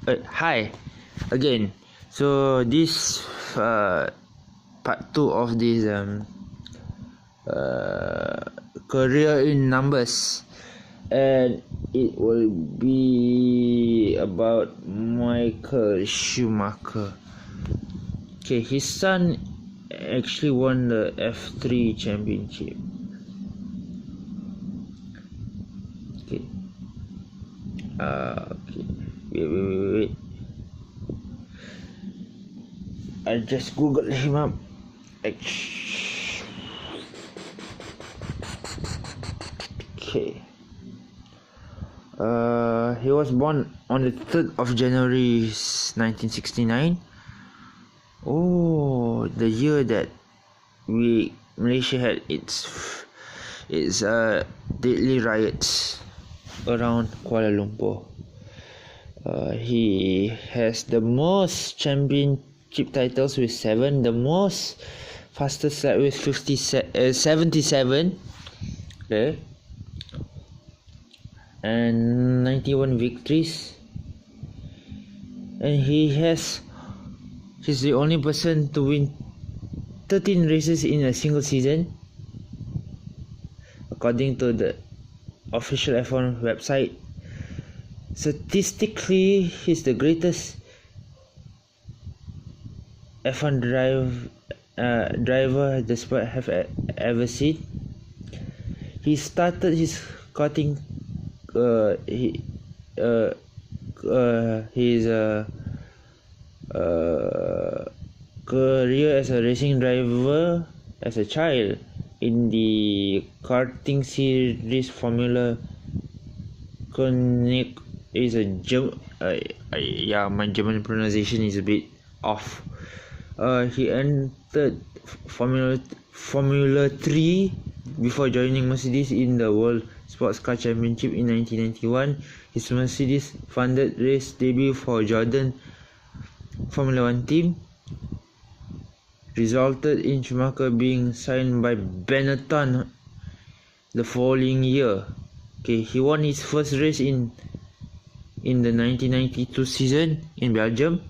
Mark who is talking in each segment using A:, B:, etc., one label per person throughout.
A: Hi again. So this part 2 of this career in numbers, and it will be about Michael Schumacher. Okay, his son actually won the F3 championship. Okay. Okay. Wait. I just googled him up. Okay. He was born on the 3rd of January 1969. Oh, the year that Malaysia had its deadly riots around Kuala Lumpur. He has the most championship titles with 7, the most fastest lap with 77, okay, and 91 victories. And he's the only person to win 13 races in a single season, according to the official F1 website. Statistically, he's the greatest F1 driver the sport have ever seen. He started his karting his career as a racing driver as a child in the karting series Formula Koenig. Is a my German pronunciation is a bit off. He entered Formula 3 before joining Mercedes in the World Sports Car Championship in 1991. His Mercedes-funded race debut for Jordan Formula 1 team resulted in Schumacher being signed by Benetton the following year. Okay, he won his first race in the 1992 season in Belgium.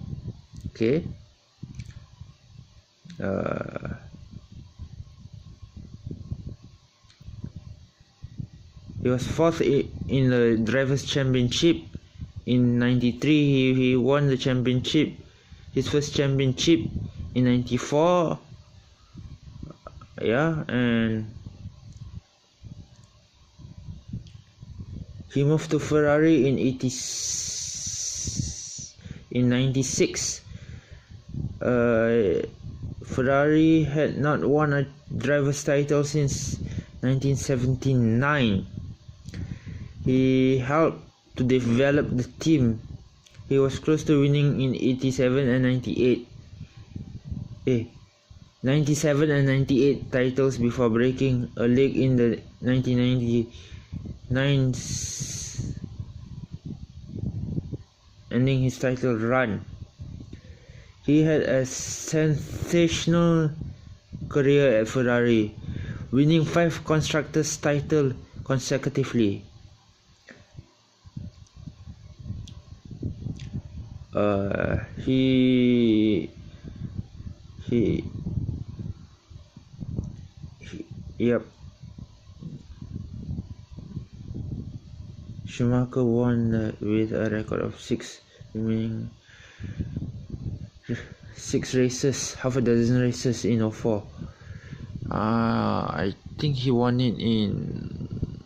A: Okay. He was fourth in the Drivers' Championship in 93. He won the championship, his first championship in 94. Yeah, and he moved to Ferrari in 96. Ferrari had not won a driver's title since 1979. He helped to develop the team. He was close to winning in 87 and 98. 97 and 98 titles before breaking a leg in the 1999 ending his title run. He had a sensational career at Ferrari, winning 5 constructors' titles consecutively. Schumacher won with a record of 6 races, half a dozen races in 04. I think he won it in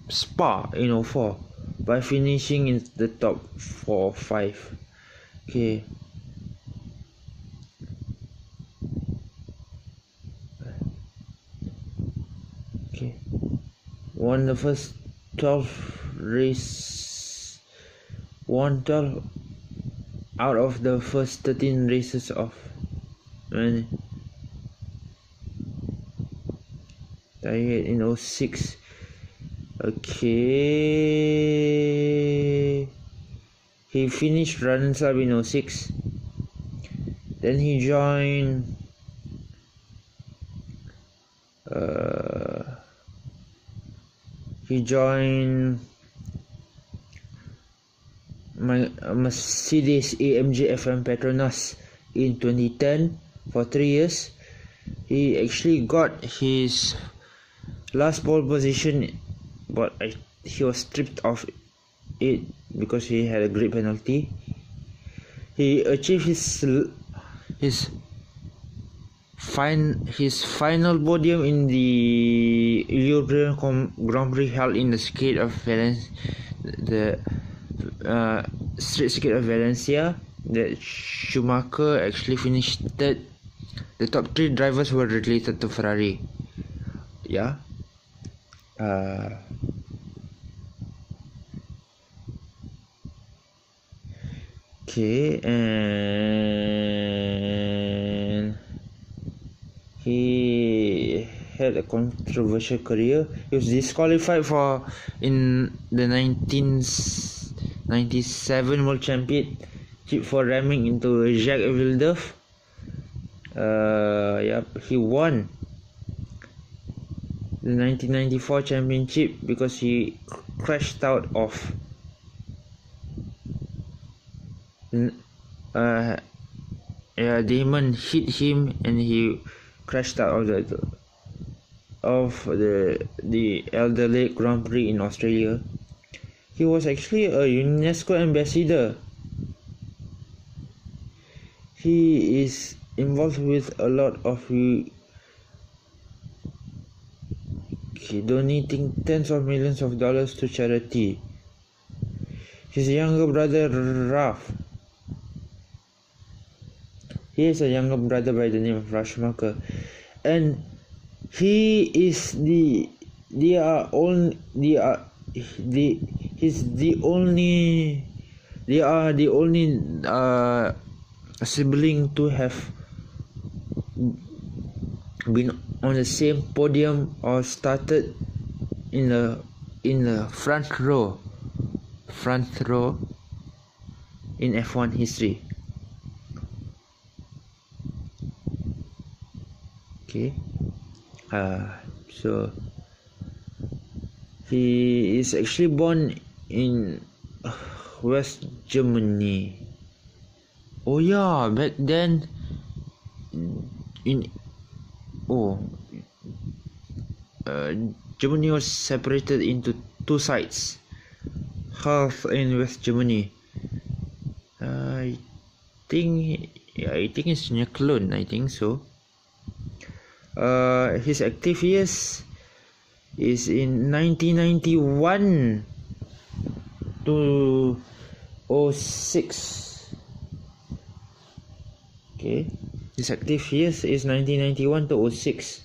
A: Spa in 04 by finishing in the top 4 or 5. Okay. Won the first 12 out of the first 13 races of tired in 06. Okay, he finished runners-up in 06. Then he joined Mercedes AMG FM Petronas in 2010 for 3 years. He actually got his last pole position, but he was stripped of it because he had a grid penalty. He achieved his final podium in the European Grand Prix held in the circuit of street circuit of Valencia. That Schumacher actually finished third. The top 3 drivers were related to Ferrari. Yeah. Okay, and he had a controversial career. He was disqualified in the 1997 World Championship for ramming into Jacques Villeneuve. He won the 1994 championship because he crashed out of Damon hit him and he crashed out of the Elder Lake Grand Prix in Australia. He was actually a UNESCO ambassador. He is involved with a lot of donating tens of millions of dollars to charity. His younger brother Ralph. He has a younger brother by the name of Schumacher, and he's the only sibling to have been on the same podium or started in the front row in F1 history. Okay, so he is actually born in West Germany. Oh yeah, back then Germany was separated into 2 sides, South and West Germany. I think it's near Cologne, I think so. His active years is in 1991 to 06. Okay, his active years is 1991 to 06.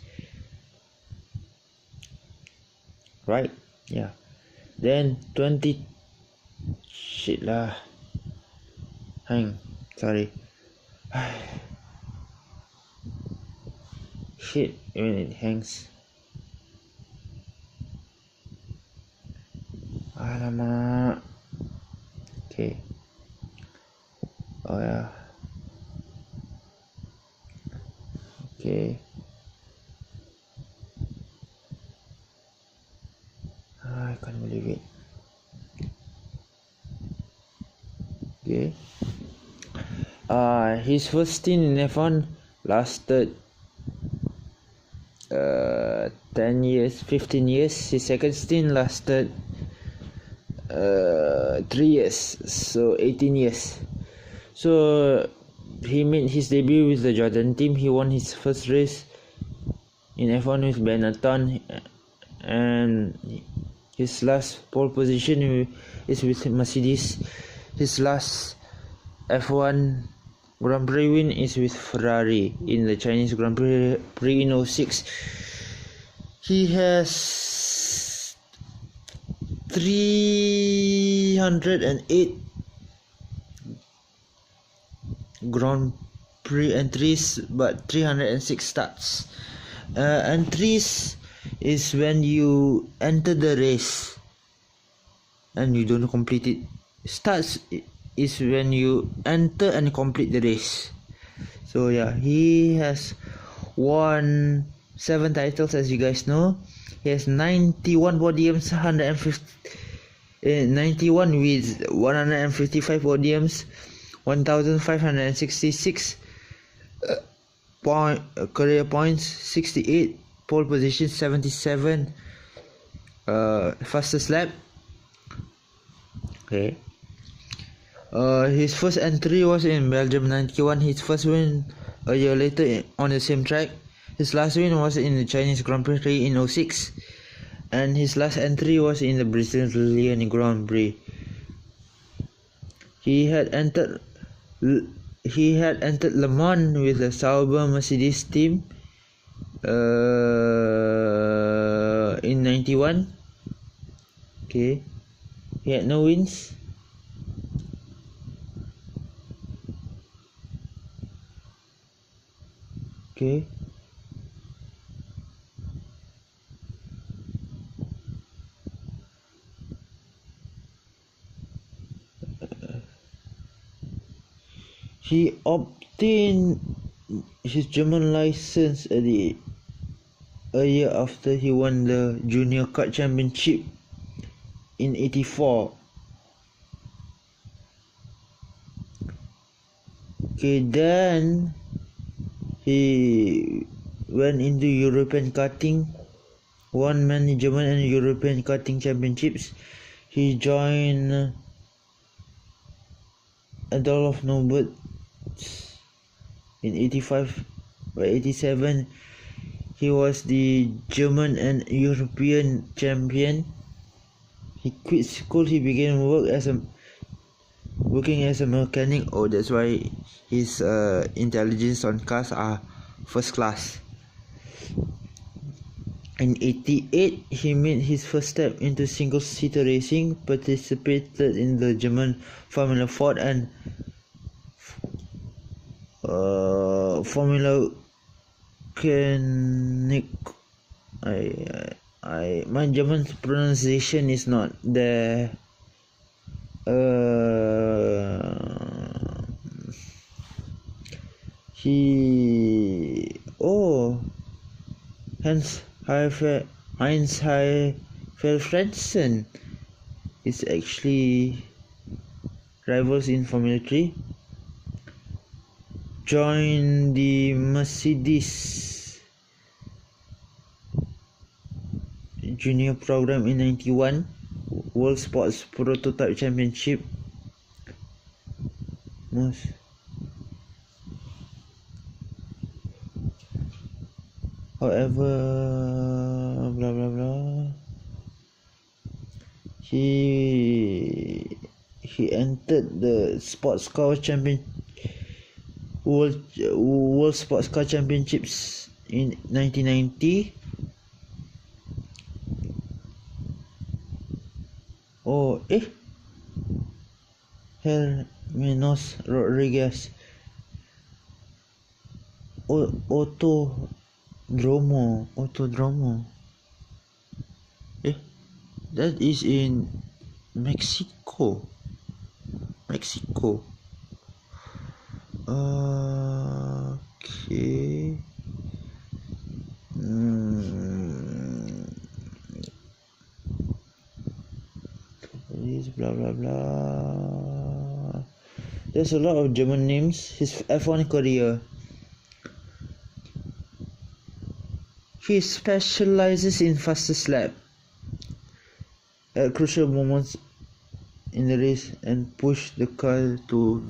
A: Right? Yeah. Then sorry. Shit, when it hangs. Alamak. Okay. Oh yeah. Okay. I can't believe it. Okay. His first stint in F1 lasted 10 years, 15 years. His second stint lasted 3 years, so 18 years. So he made his debut with the Jordan team. He won his first race in F1 with Benetton, and his last pole position is with Mercedes. His last F1 Grand Prix win is with Ferrari in the Chinese Grand Prix in 06. He has 308 Grand Prix entries, but 306 starts. Entries is when you enter the race and you don't complete it. Starts is when you enter and complete the race. So yeah, he has won 7 titles, as you guys know. He has 91 podiums, In 91 with 155 podiums, 1,566 career points, 68 pole positions, 77 fastest lap. Okay. His first entry was in Belgium 91. His first win a year later on the same track. His last win was in the Chinese Grand Prix in 06. And his last entry was in the Brazilian Grand Prix. He had entered Le Mans with the Sauber Mercedes team in 91. Okay. He had no wins. Okay. He obtained his German license a year after he won the Junior Kart Championship in 84. Okay, then he went into European karting, won many German and European karting championships. He joined Adolf Nobel in 85. By 87 he was the German and European champion. He quit school. He began working as a mechanic. Oh, that's why his intelligence on cars are first class. In 88 he made his first step into single-seater racing, participated in the German Formula Ford and Formula Koenig. My German pronunciation is not there. Heinz Frentzen is actually rivals in Formula 3. Joined the Mercedes Junior program in 91, World Sports Prototype Championship. However, blah blah blah. He entered the Sports Car World Sports Car Championships in 1990. Hermanos Rodriguez. Autodromo. That is in Mexico. Okay. Blah blah blah. There's a lot of German names. His F1 career. He specializes in fastest lap at crucial moments in the race and push the car to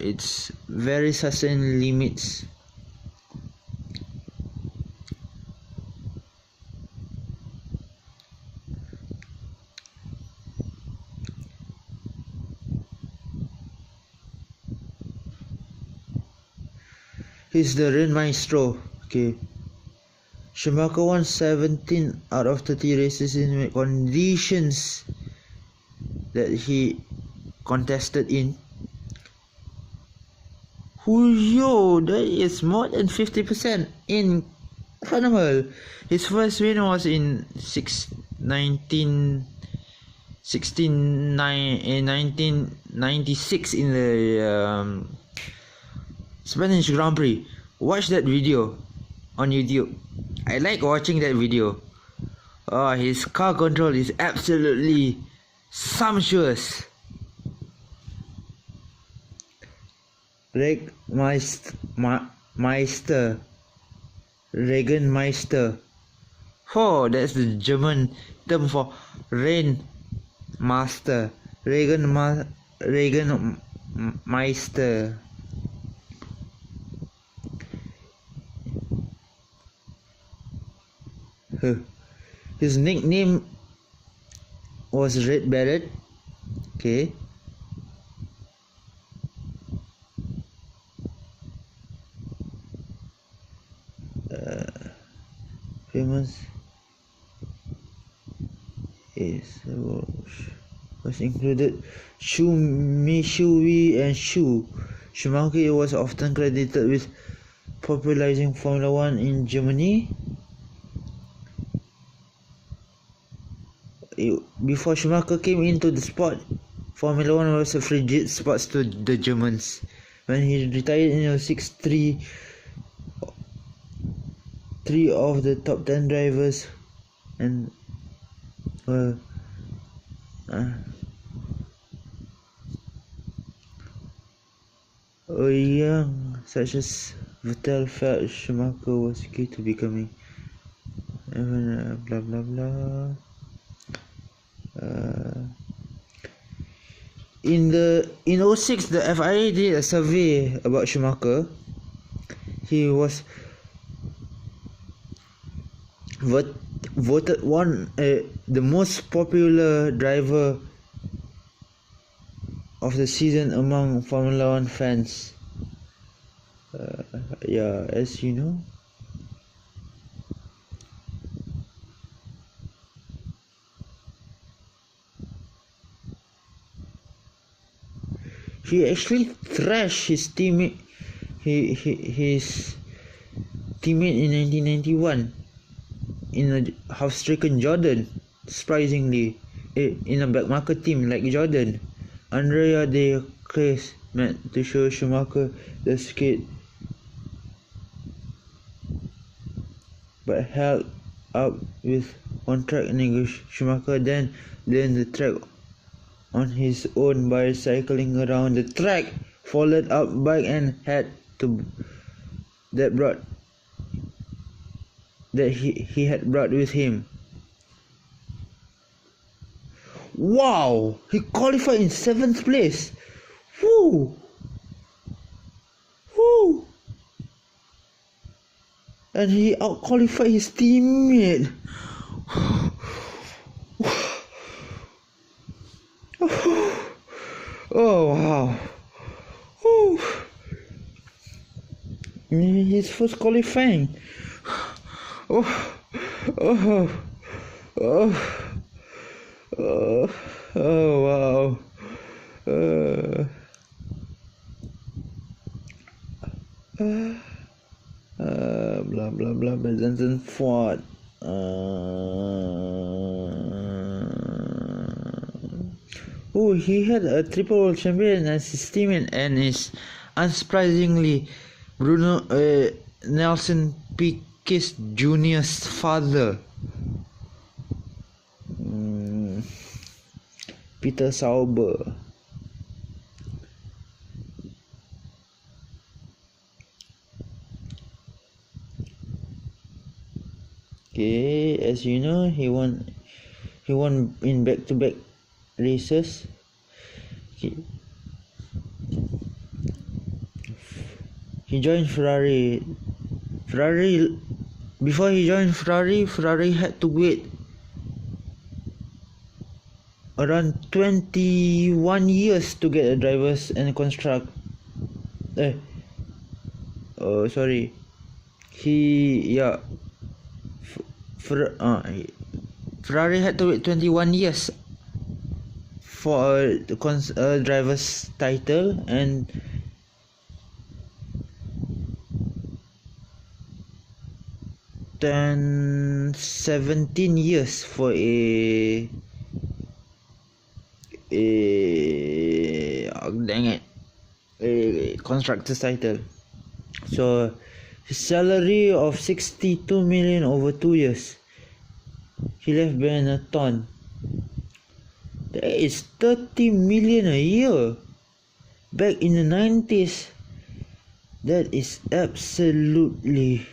A: its very sustained limits. He's the Ren Maestro. Okay. Schumacher won 17 out of 30 races in conditions that he contested in. Yo, that is more than 50%. Incredible. His first win was in 1996 in the Spanish Grand Prix. Watch that video on YouTube. I like watching that video. His car control is absolutely sumptuous. Meister, Regenmeister. Oh, that's the German term for rain master. Regenmeister. His nickname was Red Beret. Okay. Famous is was included Schumacher and Schumacher was often credited with popularizing Formula One in Germany. Before Schumacher came into the sport, Formula One was a frigid sport to the Germans. When he retired in 1963, three of the top 10 drivers and young such as Vettel felt Schumacher was key to becoming blah blah blah. In 06, the FIA did a survey about Schumacher. He was voted the most popular driver of the season among Formula One fans. As you know. He actually thrashed his teammate in 1991 in a half-stricken Jordan, surprisingly, in a backmarker team like Jordan. Andrea de Cres meant to show Schumacher the skate, but held up with on-track negotiation. Schumacher then learned the track on his own by cycling around the track, followed up bike and had to that he had brought with him. Wow, he qualified in 7th place. Woo! And he out-qualified his teammate. Oh wow. His first qualifying. Oh wow. Blah blah blah. Benson Ford. He had a triple world champion as his teammate and is unsurprisingly Nelson Piquet Jr.'s father. Peter Sauber. Okay, as you know, he won in back-to-back races. He joined Ferrari. Before he joined Ferrari had to wait around 21 years to get a driver's and construct. Ferrari had to wait 21 years for a driver's title, and then 17 years for a constructor's title. So his salary of 62 million over 2 years. he left Benetton. That is 30 million a year. Back in the 90s. That is absolutely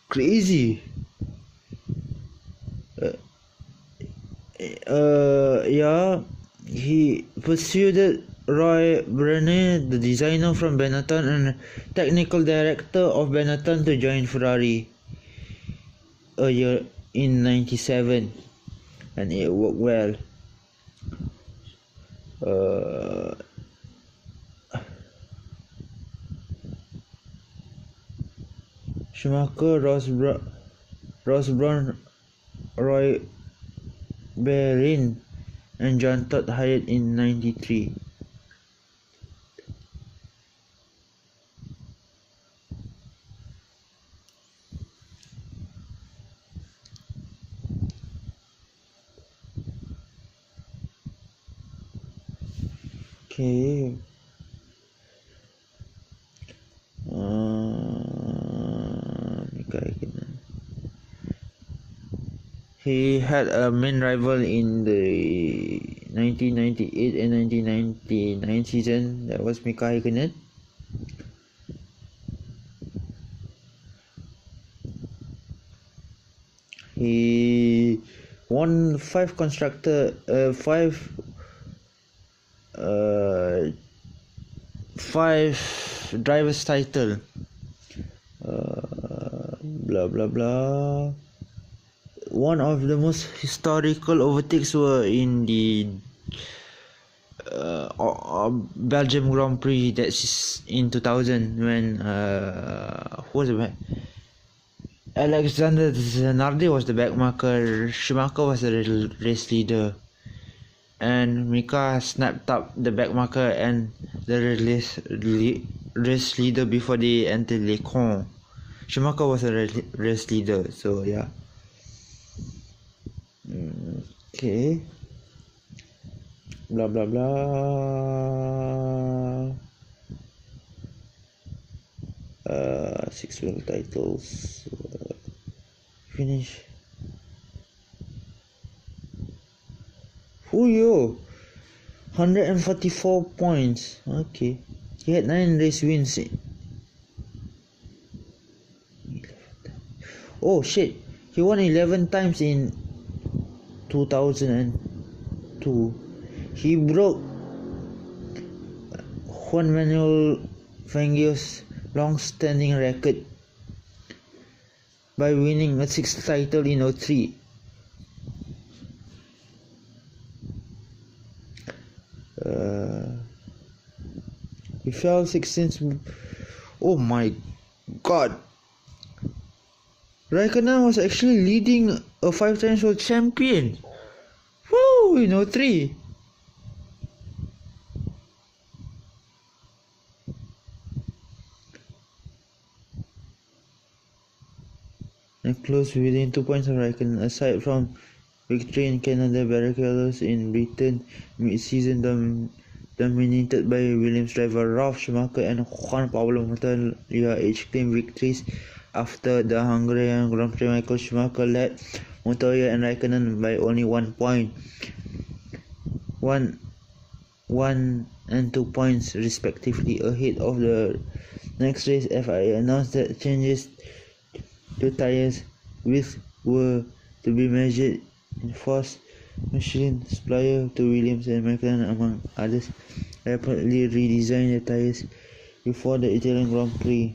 A: crazy. Yeah, he pursued Roy Brenner, the designer from Benetton and technical director of Benetton, to join Ferrari a year in 97, and it worked well. Schumacher, Ross Brown, Roy Berlin, and John Todd hired in 93. Okay. He had a main rival in the 1998 and 1999 season. That was Mika Häkkinen. He won five drivers title. Blah blah blah. One of the most historical overtakes were in the Belgium Grand Prix, that's in 2000, when who was it? Alexander Zanardi was the backmarker, Schumacher was the race leader, and Mika snapped up the backmarker and the race leader before they entered Le Con. Schumacher was a race leader, so yeah. Okay. Blah blah blah. 6 world titles. Finish. Yo, 144 points. Okay. He had 9 race wins. Oh shit. He won 11 times in 2002. He broke Juan Manuel Fangio's long-standing record by winning a 6th title in 03. He fell 16th. Oh my god. Raikkonen was actually leading a 5 times world champion. Woo, in 03. And close within 2 points of Raikkonen. Aside from victory in Canada, Barrichello's in Britain mid-season dominated by Williams driver Ralf Schumacher and Juan Pablo Montoya each claimed victories. After the Hungarian Grand Prix, Michael Schumacher led Montoya and Raikkonen by only 1 point. 1 and 2 points respectively ahead of the next race. FIA announced that changes to tyres were to be measured in force. Michelin supplier to Williams and McLaren, among others, rapidly redesigned the tyres before the Italian Grand Prix.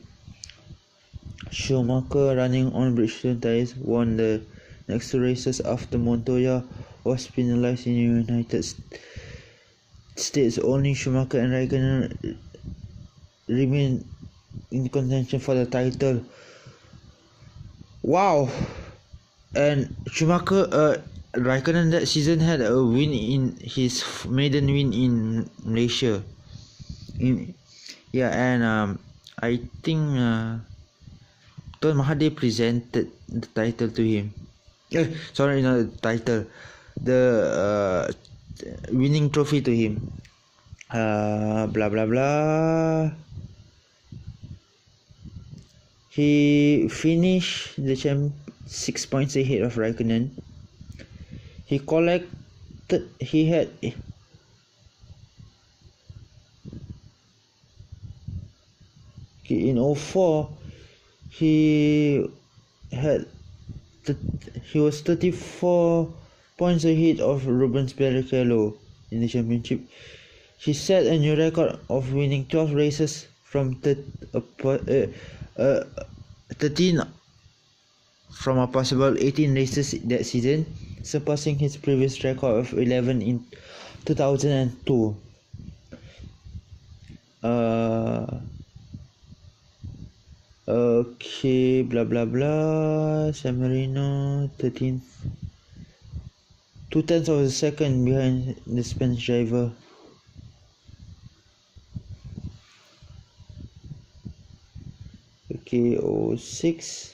A: Schumacher, running on Bridgestone tyres, won the next 2 races after Montoya was penalized in the United States. Only Schumacher and Raikkonen remained in contention for the title. Wow! And Schumacher, Raikkonen that season had a win in his maiden win in Malaysia. I think Tuan Mahathir presented the title to him. Sorry, not the title, the winning trophy to him. Blah blah blah. He finished the 6 points ahead of Raikkonen. He collected. He had. In 04, he had. He was 34 points ahead of Rubens Barrichello in the championship. He set a new record of winning 12 races from 13 from a possible 18 races that season, surpassing his previous record of 11 in 2002. Okay, blah blah blah. San Marino 13th, 2/10 of a second behind the Spanish driver. Okay, 06.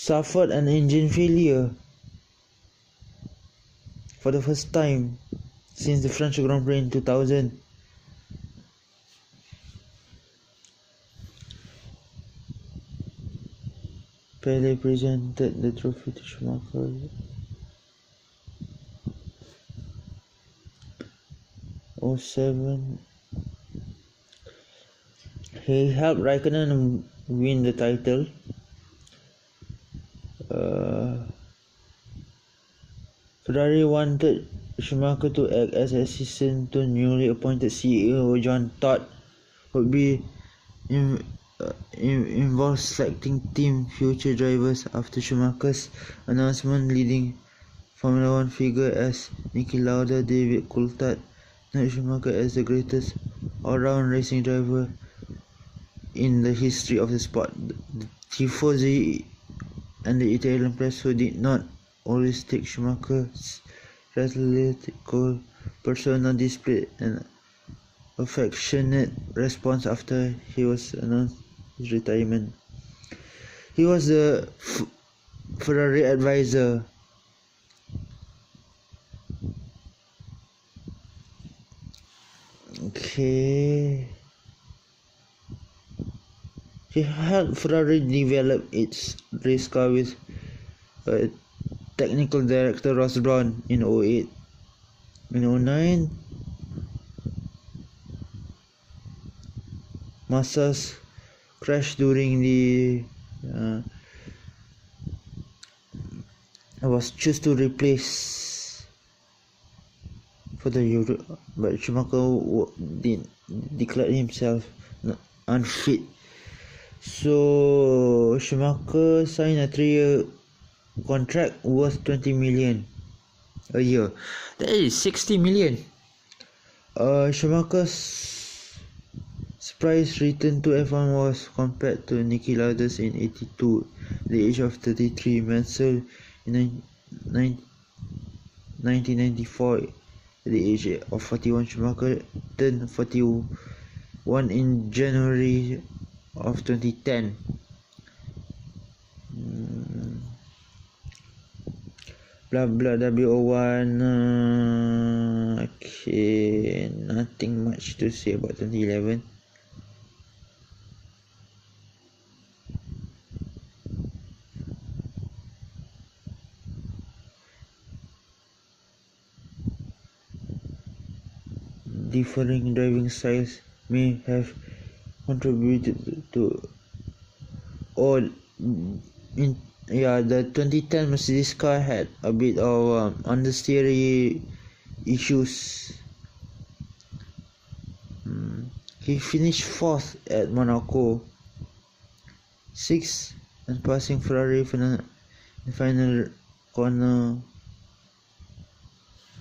A: Suffered an engine failure for the first time since the French Grand Prix in 2000. Pele presented the trophy to Schumacher. '07. He helped Raikkonen win the title. Ferrari wanted Schumacher to act as assistant to newly appointed CEO John Todt, would be involved selecting team future drivers after Schumacher's announcement, leading Formula One figure as Niki Lauda, David Coulthard, noted Schumacher as the greatest all-round racing driver in the history of the sport. The Tifosi and the Italian press, who did not always take Schumacher's rhetorical persona, displayed an affectionate response after he was announced his retirement. He was the Ferrari advisor. Okay. He helped Ferrari develop its race car with technical director Ross Brawn in 08. In 09, Massa's crash during the was chosen to replace for the Euro, but Schumacher declared himself unfit. So Schumacher signed a 3-year contract worth 20 million a year. That is 60 million. Schumacher's surprise return to F1 was compared to Niki Lauda's in 82, at the age of 33. Mansell in 1994, at the age of 41. Schumacher turned 41 in January of 2010. Blah blah W01. Okay, nothing much to say about 2011. Differing driving styles may have contributed to the 2010 Mercedes car had a bit of understeer issues. He finished 4th at Monaco, 6th and passing Ferrari in the final corner.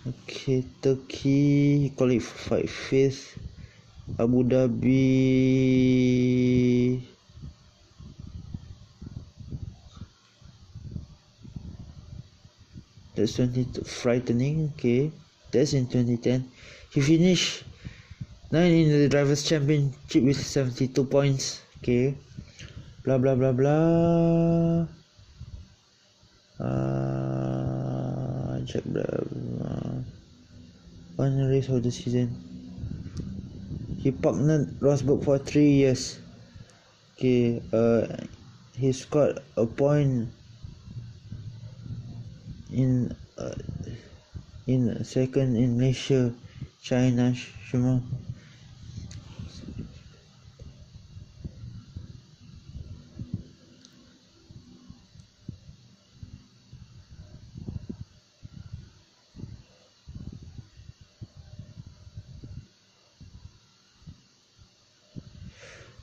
A: Okay, Turkey, he qualified 5th. Abu Dhabi, that's 20 frightening. Okay, that's in 2010. He finished 9 in the Drivers' Championship with 72 points. Okay, blah blah blah blah. Jack one race of the season. He partnered Rosberg for 3 years. Okay, he scored a point in second in Malaysia, China, Schumacher.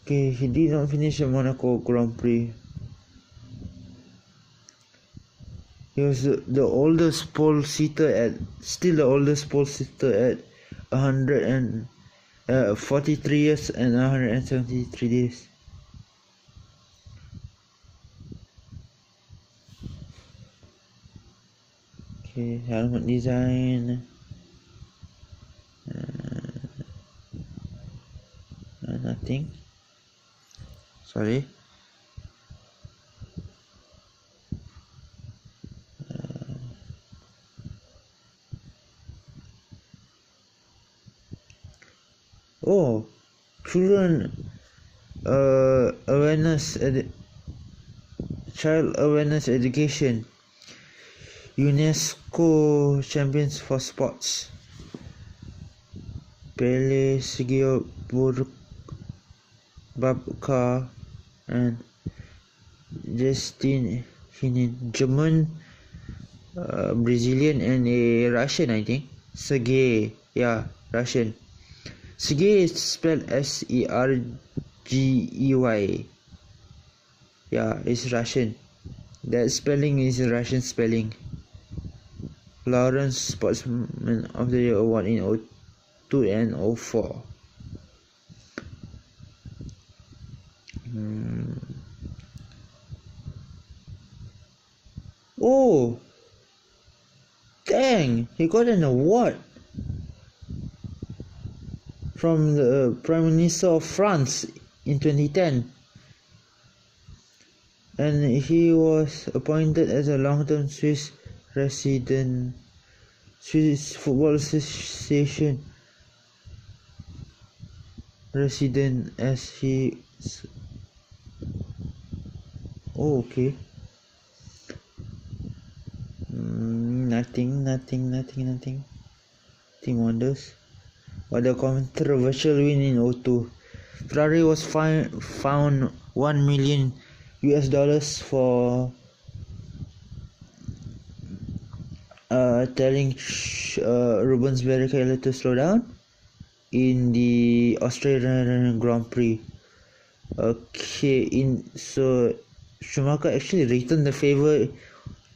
A: Okay, he did not finish the Monaco Grand Prix. He was the oldest pole sitter at 143 years and 173 days. Okay, helmet design. Nothing. Sorry. Oh, children child awareness education. UNESCO champions for sports. Pele, Sergio Babka and Justin Hinin, German, Brazilian and a Russian, I think. Sergey, yeah, Russian. Sergey is spelled Sergey. Yeah, it's Russian. That spelling is a Russian spelling. Lawrence Sportsman of the Year award in 02 and 04. Oh, dang! He got an award from the Prime Minister of France in 2010, and he was appointed as a long-term Swiss resident. Swiss Football Association resident as he. Oh, okay. Nothing wonders. But the controversial win in 02. Ferrari was found $1 million for telling Rubens Barrichello to slow down in the Australian Grand Prix. Okay, so Schumacher actually returned the favor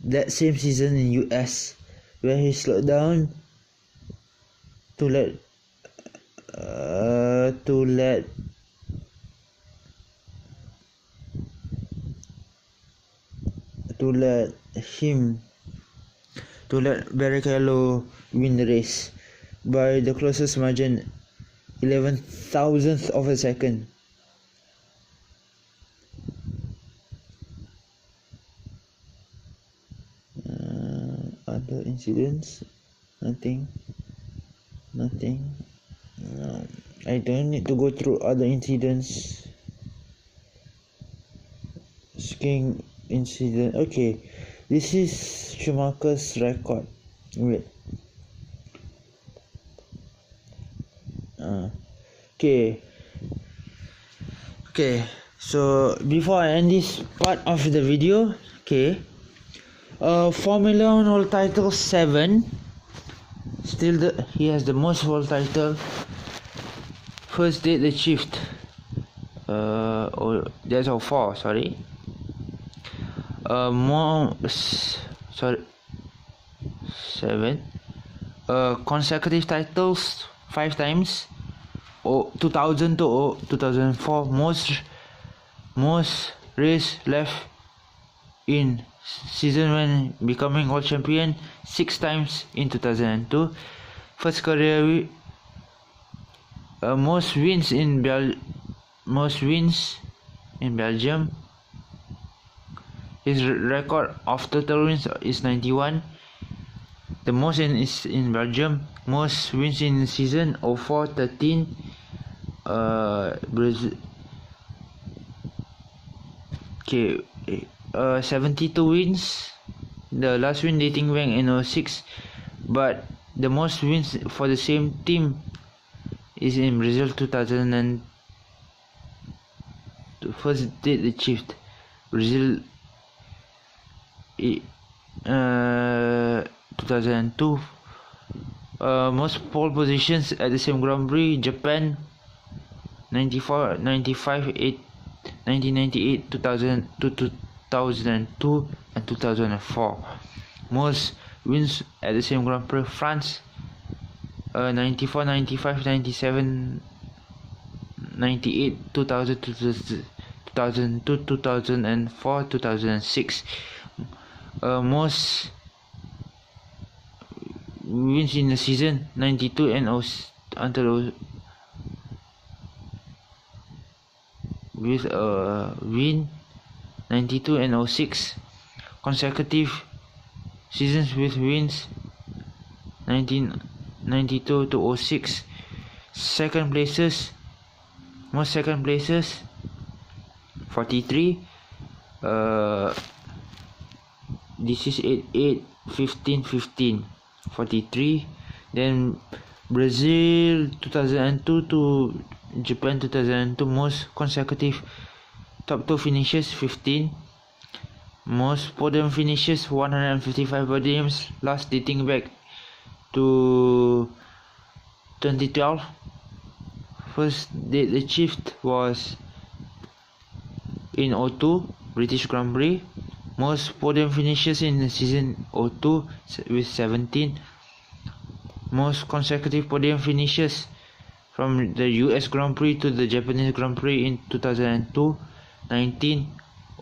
A: that same season in US, where he slowed down to let Barrichello win the race by the closest margin, 11,000th of a second. Other incidents? Nothing. No, I don't need to go through other incidents. Skiing incident. Okay, this is Schumacher's record. Wait. Okay. So before I end this part of the video, okay. Formula 1 world title 7. Still he has the most world title. First date achieved. There's all 4. Sorry. Sorry. 7. Consecutive titles 5 times. 2000 to 2004. Most race left in season when becoming world champion 6 times in 2002. First career most wins in Belgium. His record of total wins is 91. The most is in Belgium. Most wins in season 04-13. Brazil. 72 wins. The last win dating back in 06. But the most wins for the same team is in Brazil 2000 first date achieved. Brazil 2002. Most pole positions at the same Grand Prix. Japan 94, 95, 1998, 2002, 2002 and 2004. Most wins at the same Grand Prix. France 94, 95, 97, 98, 2000, 2002, 2004, 2006. Most wins in the season 92 and until with win 92 and 06. Consecutive seasons with wins 1992 to 06. Second places, most second places 43. This is 8, 15, 15, 43. Then Brazil 2002 to Japan 2002. Most consecutive top 2 finishes 15. Most podium finishes 155 podiums, last dating back to 2012. First date achieved was in 02 British Grand Prix. Most podium finishes in the season 02 with 17. Most consecutive podium finishes from the US Grand Prix to the Japanese Grand Prix in 2002, 19,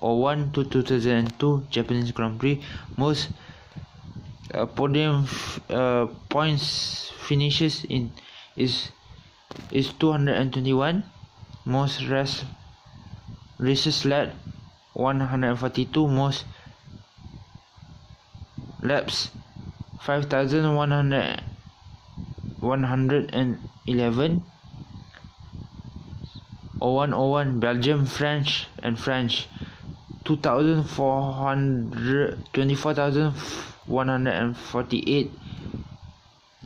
A: 01 to 2002 Japanese Grand Prix. Most podium points finishes in is 221. Most races led 142. Most laps 5,111. 01 Belgium, French 24,148.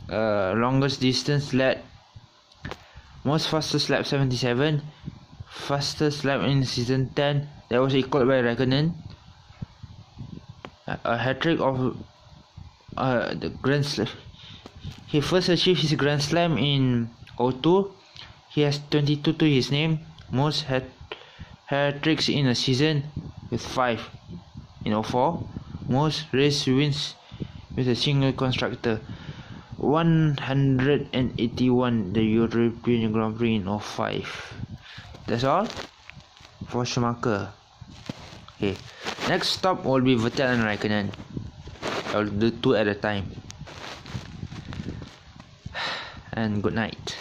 A: Longest distance led. Most fastest lap 77. Fastest lap in season 10, that was equaled by Raikkonen. A hat-trick of the Grand Slam. He first achieved his Grand Slam in 02. He has 22 to his name. Most hat-tricks in a season with 5 in 04. Most race wins with a single constructor 181, the European Grand Prix in 05. That's all for Schumacher. Okay, next stop will be Vettel and Raikkonen. I'll do 2 at a time. And good night.